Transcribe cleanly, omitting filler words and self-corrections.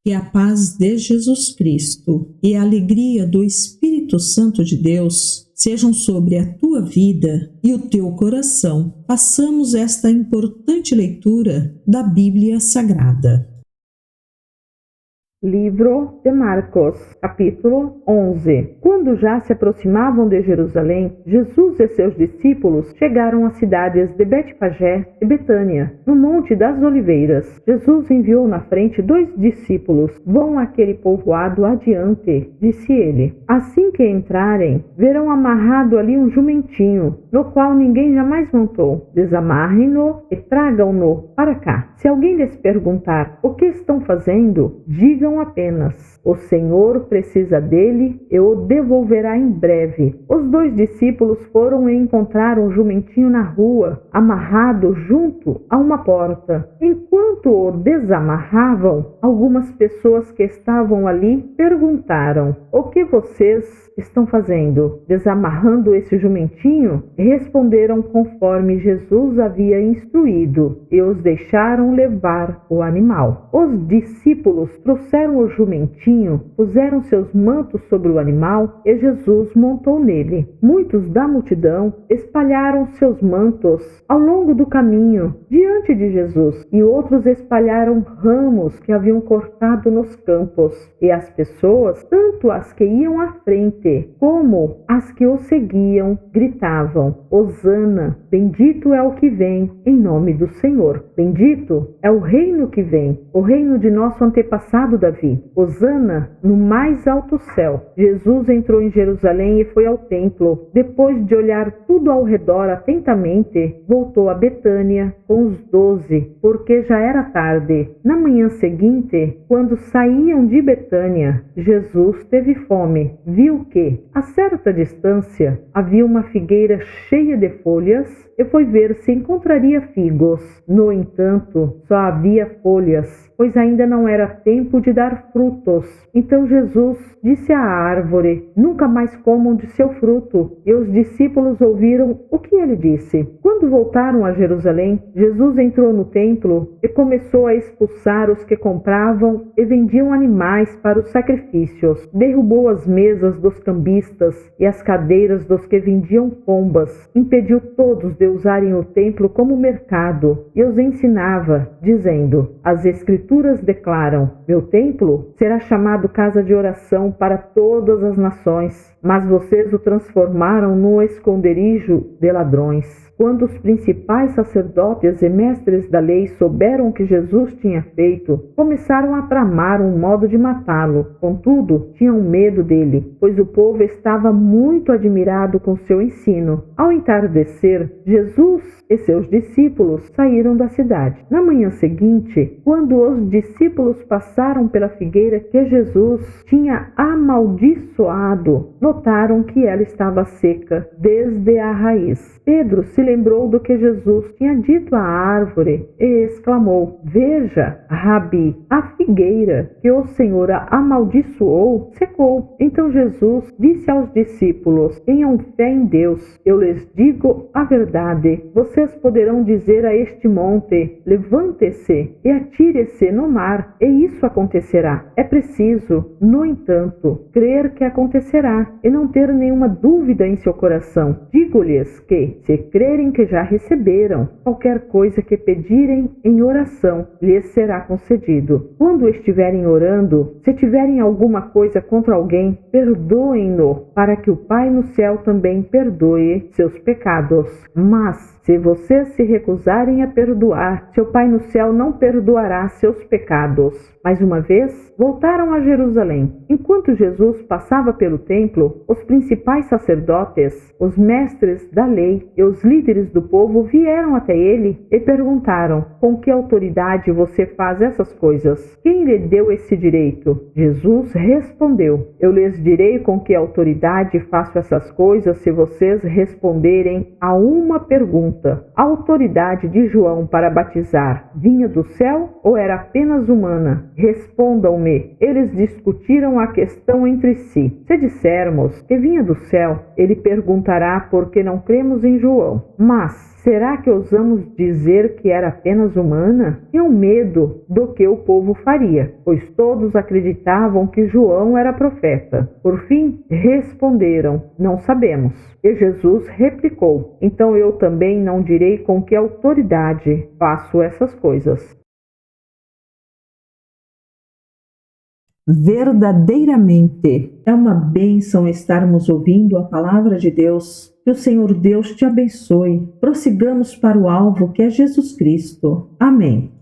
Que a paz de Jesus Cristo e a alegria do Espírito Santo de Deus sejam sobre a tua vida e o teu coração. Façamos esta importante leitura da Bíblia Sagrada. Livro de Marcos, capítulo 11. Quando já se aproximavam de Jerusalém, Jesus e seus discípulos chegaram às cidades de Betfagé e Betânia, no Monte das Oliveiras. Jesus enviou na frente 2 discípulos. Vão àquele povoado adiante, disse ele. Assim que entrarem, verão amarrado ali um jumentinho, no qual ninguém jamais montou. Desamarrem-no e tragam-no para cá. Se alguém lhes perguntar o que estão fazendo, digam apenas: o Senhor precisa dele e o devolverá em breve. Os 2 discípulos foram e encontraram o jumentinho na rua, amarrado junto a uma porta. Enquanto o desamarravam, algumas pessoas que estavam ali perguntaram: o que vocês estão fazendo? Desamarrando esse jumentinho? Responderam conforme Jesus havia instruído e os deixaram levar o animal. Os discípulos trouxeram o jumentinho, puseram seus mantos sobre o animal e Jesus montou nele. Muitos da multidão espalharam seus mantos ao longo do caminho diante de Jesus, e outros espalharam ramos que haviam cortado nos campos. E as pessoas, tanto as que iam à frente como as que o seguiam, gritavam: Hosana, bendito é o que vem em nome do Senhor. Bendito é o reino que vem, o reino de nosso antepassado Davi. Hosana no mais alto céu. Jesus entrou em Jerusalém e foi ao templo. Depois de olhar tudo ao redor atentamente, voltou a Betânia com os 12, porque já era tarde. Na manhã seguinte, quando saíam de Betânia, Jesus teve fome. Viu que, a certa distância, havia uma figueira cheia de folhas e foi ver se encontraria figos. No entanto, só havia folhas, pois ainda não era tempo de dar frutos. Então Jesus disse à árvore: nunca mais comam de seu fruto. E os discípulos ouviram o que ele disse. Quando voltaram a Jerusalém, Jesus entrou no templo e começou a expulsar os que compravam e vendiam animais para os sacrifícios. Derrubou as mesas dos cambistas e as cadeiras dos que vendiam pombas. Impediu todos de usarem o templo como mercado e os ensinava, dizendo: as Escrituras declaram: meu templo será chamado casa de oração para todas as nações, mas vocês o transformaram num esconderijo de ladrões. Quando os principais sacerdotes e mestres da lei souberam o que Jesus tinha feito, começaram a tramar um modo de matá-lo. Contudo, tinham medo dele, pois o povo estava muito admirado com seu ensino. Ao entardecer, Jesus e seus discípulos saíram da cidade. Na manhã seguinte, quando os discípulos passaram pela figueira que Jesus tinha amaldiçoado, notaram que ela estava seca desde a raiz. Pedro se lembrou do que Jesus tinha dito à árvore e exclamou: veja, Rabi, a figueira que o Senhor amaldiçoou secou. Então Jesus disse aos discípulos: tenham fé em Deus. Eu lhes digo a verdade. Vocês poderão dizer a este monte: levante-se e atire-se no mar, e isso acontecerá. É preciso, no entanto, crer que acontecerá e não ter nenhuma dúvida em seu coração. Digo-lhes que, se crerem que já receberam, qualquer coisa que pedirem em oração lhes será concedido. Quando estiverem orando, se tiverem alguma coisa contra alguém, perdoem-no, para que o Pai no céu também perdoe seus pecados. Mas, se vocês se recusarem a perdoar, seu Pai no céu não perdoará seus pecados. Mais uma vez, voltaram a Jerusalém. Enquanto Jesus passava pelo templo, os principais sacerdotes, os mestres da lei e os líderes do povo vieram até ele e perguntaram: com que autoridade você faz essas coisas? Quem lhe deu esse direito? Jesus respondeu: eu lhes direi com que autoridade faço essas coisas se vocês responderem a uma pergunta. A autoridade de João para batizar vinha do céu ou era apenas humana? Respondam-me. Eles discutiram a questão entre si. Se dissermos que vinha do céu, ele perguntará por que não cremos em João. Mas, Será que ousamos dizer que era apenas humana? Tinham medo do que o povo faria, pois todos acreditavam que João era profeta. Por fim, responderam: não sabemos. E Jesus replicou: então eu também não direi com que autoridade faço essas coisas. Verdadeiramente é uma bênção estarmos ouvindo a palavra de Deus. Que o Senhor Deus te abençoe. Prossigamos para o alvo que é Jesus Cristo. Amém.